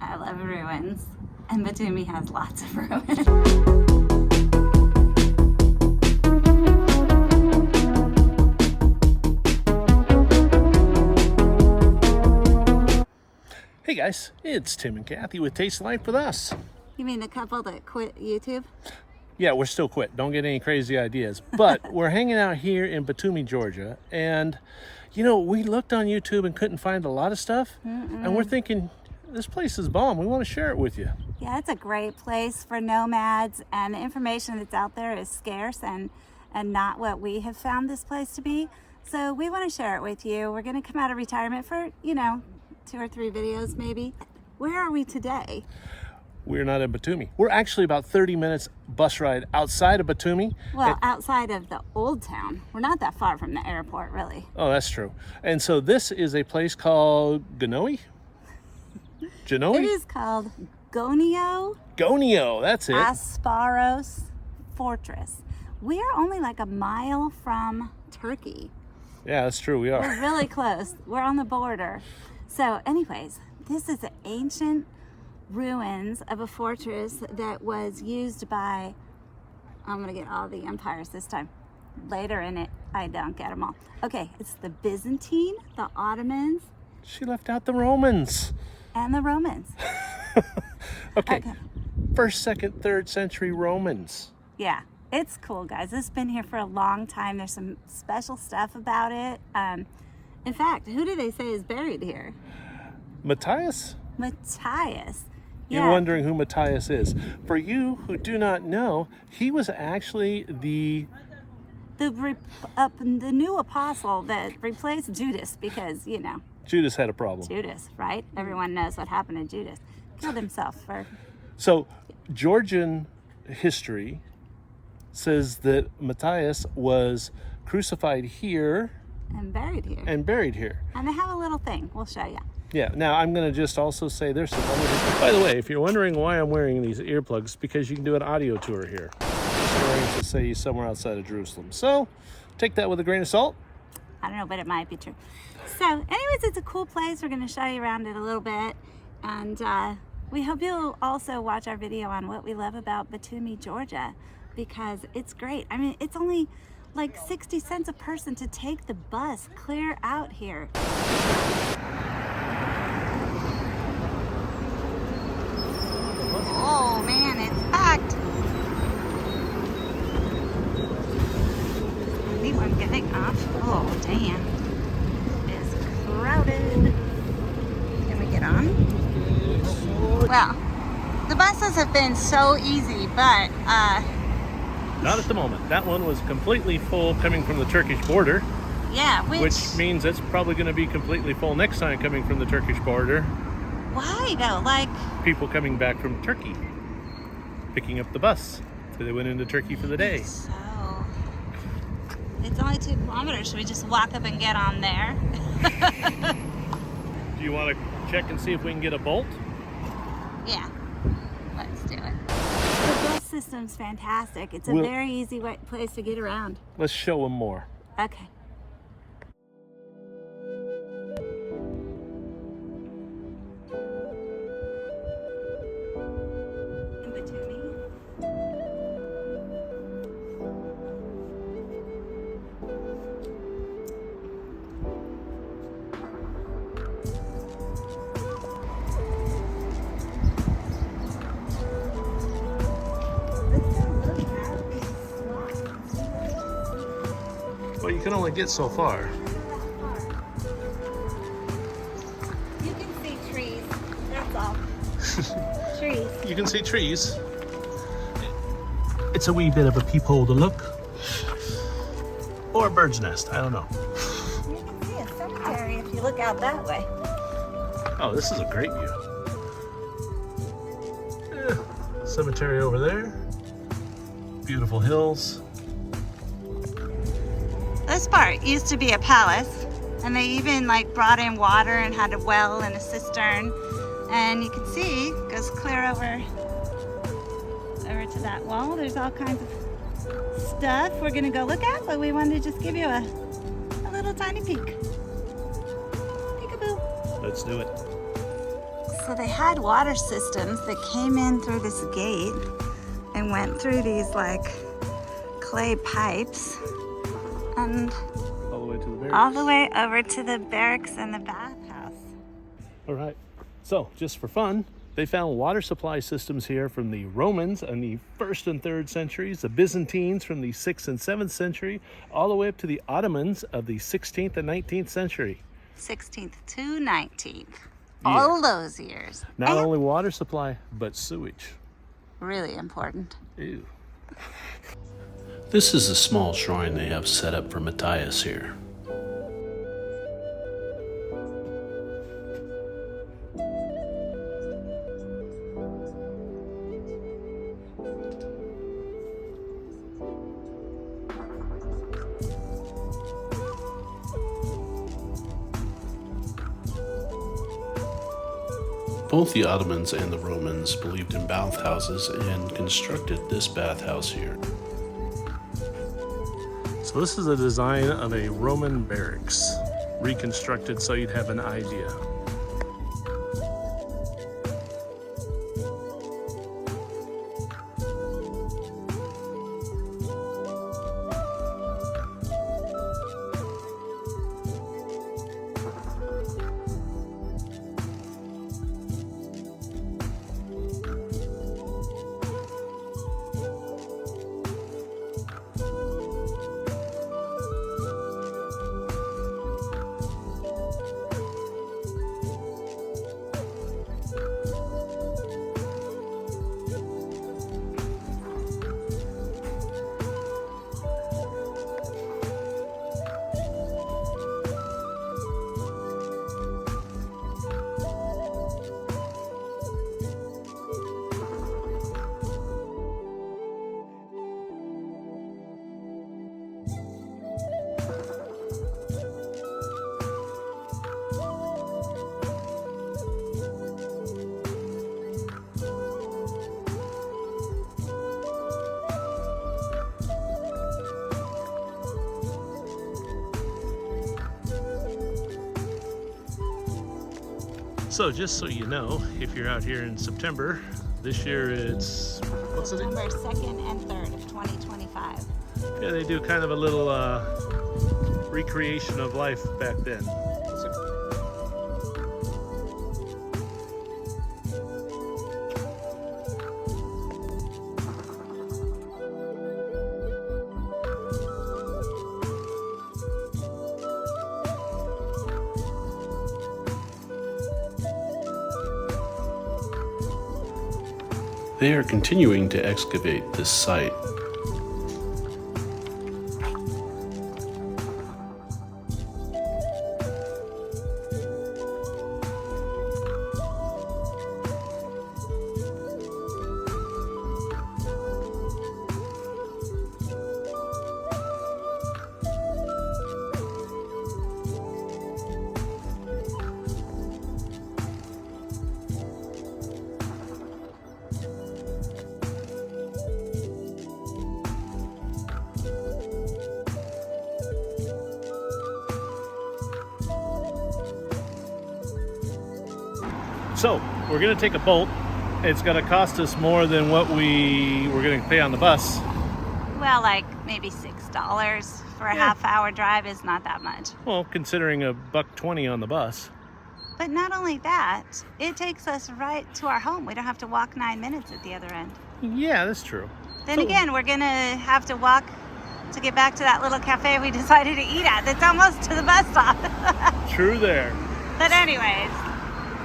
I love ruins, and Batumi has lots of ruins. Hey guys, it's Tim and Kathy with Taste Life with Us. You mean the couple that quit YouTube? Yeah, we're still quit. Don't get any crazy ideas. But we're hanging out here in Batumi, Georgia. And, you know, we looked on YouTube and couldn't find a lot of stuff. And we're thinking, this place is bomb. We want to share it with you. Yeah, it's a great place for nomads. And the information that's out there is scarce and not what we have found this place to be. So we want to share it with you. We're going to come out of retirement for, 2 or 3 videos maybe. Where are we today? We're not in Batumi. We're actually about 30 minutes bus ride outside of Batumi. Well, outside of the old town. We're not that far from the airport, really. Oh, that's true. And so this is a place called Gonio? It is called Gonio, that's it. Apsaros Fortress. We are only like a mile from Turkey. Yeah, that's true, we are. We're really close. We're on the border. So anyways, this is the ancient ruins of a fortress that was used by, I'm gonna get all the empires this time. Later in it, I don't get them all. Okay, it's the Byzantine, the Ottomans. She left out the Romans. And the Romans. Okay. 1st, 2nd, 3rd century Romans. Yeah, it's cool, guys. It's been here for a long time. There's some special stuff about it. In fact, who do they say is buried here? Matthias? Matthias. You're wondering who Matthias is. For you who do not know, he was actually the new apostle that replaced Judas because, Judas had a problem. Judas, right? Everyone knows what happened to Judas. Killed himself for... So, Georgian history says that Matthias was crucified here. And buried here. And they have a little thing. We'll show you. Yeah, now I'm going to just also say there's some other... By the way, if you're wondering why I'm wearing these earplugs, because you can do an audio tour here. It's to say somewhere outside of Jerusalem. So, take that with a grain of salt. I don't know, but it might be true. So, anyways, it's a cool place. We're going to show you around it a little bit. And we hope you'll also watch our video on what we love about Batumi, Georgia, because it's great. I mean, it's only like 60 cents a person to take the bus clear out here. Oh man, it's packed. Anyone getting off? Oh damn. It's crowded. Can we get on? Well, the buses have been so easy, but not at the moment. That one was completely full coming from the Turkish border. Yeah, which means it's probably going to be completely full next time coming from the Turkish border. Why though? Like people coming back from Turkey, picking up the bus. So they went into Turkey for the day. So it's only 2 kilometers. Should we just walk up and get on there? Do you want to check and see if we can get a bolt? Yeah, let's do it. The bus system's fantastic. It's a very easy place to get around. Let's show them more. Okay. Well, you can only get so far. You can see trees, that's all. Trees. You can see trees. It's a wee bit of a peephole to look. Or a bird's nest, I don't know. You can see a cemetery if you look out that way. Oh, this is a great view. Yeah, cemetery over there. Beautiful hills. This part used to be a palace, and they even brought in water and had a well and a cistern. And you can see it goes clear over to that wall. There's all kinds of stuff we're gonna go look at, but we wanted to just give you a little tiny peek. Peekaboo. Let's do it. So they had water systems that came in through this gate and went through these like clay pipes and All the way to the barracks. all the way over to the barracks and the bathhouse. All right. So just for fun, they found water supply systems here from the Romans in the 1st and 3rd centuries, the Byzantines from the 6th and 7th century, all the way up to the Ottomans of the 16th and 19th century. 16th to 19th. All those years. Not And only water supply, but sewage. really important. Ew. This is a small shrine they have set up for Matthias here. Both the Ottomans and the Romans believed in bathhouses and constructed this bathhouse here. So this is a design of a Roman barracks, reconstructed so you'd have an idea. So just so you know, if you're out here in September, this year it's, what's it? September 2nd and 3rd of 2025. Yeah, they do kind of a little recreation of life back then. They are continuing to excavate this site. So we're gonna take a bolt. It's gonna cost us more than what we were gonna pay on the bus. Well, like maybe $6 for a half-hour drive is not that much. Well, considering $1.20 on the bus. But not only that, it takes us right to our home. We don't have to walk 9 minutes at the other end. Yeah, that's true. Then again, we're gonna have to walk to get back to that little cafe we decided to eat at. That's almost to the bus stop. True there. But anyways,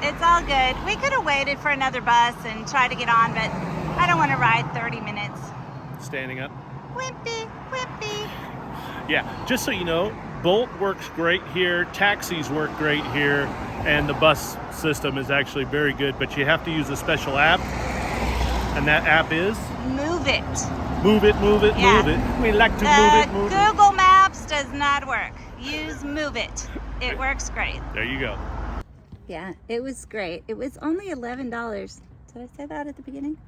it's all good. We could have waited for another bus and tried to get on, but I don't want to ride 30 minutes. Standing up. Wimpy, wimpy. Yeah, just so you know, Bolt works great here, taxis work great here, and the bus system is actually very good, but you have to use a special app, and that app is? Move it. Move it, move it, Yeah. move it. We like to move it, move it. Google Maps does not work. Use Move It. It works great. There you go. Yeah, it was great. It was only $11. Did I say that at the beginning?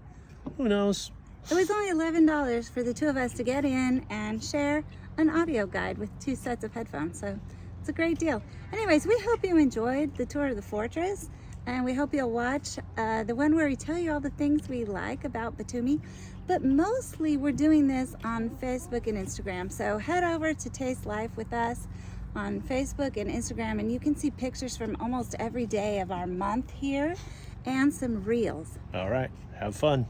Who knows? It was only $11 for the two of us to get in and share an audio guide with 2 sets of headphones. So it's a great deal. Anyways, we hope you enjoyed the tour of the fortress. And we hope you'll watch the one where we tell you all the things we like about Batumi. But mostly we're doing this on Facebook and Instagram. So head over to Taste Life with us on Facebook and Instagram, and you can see pictures from almost every day of our month here and some reels. All right, have fun.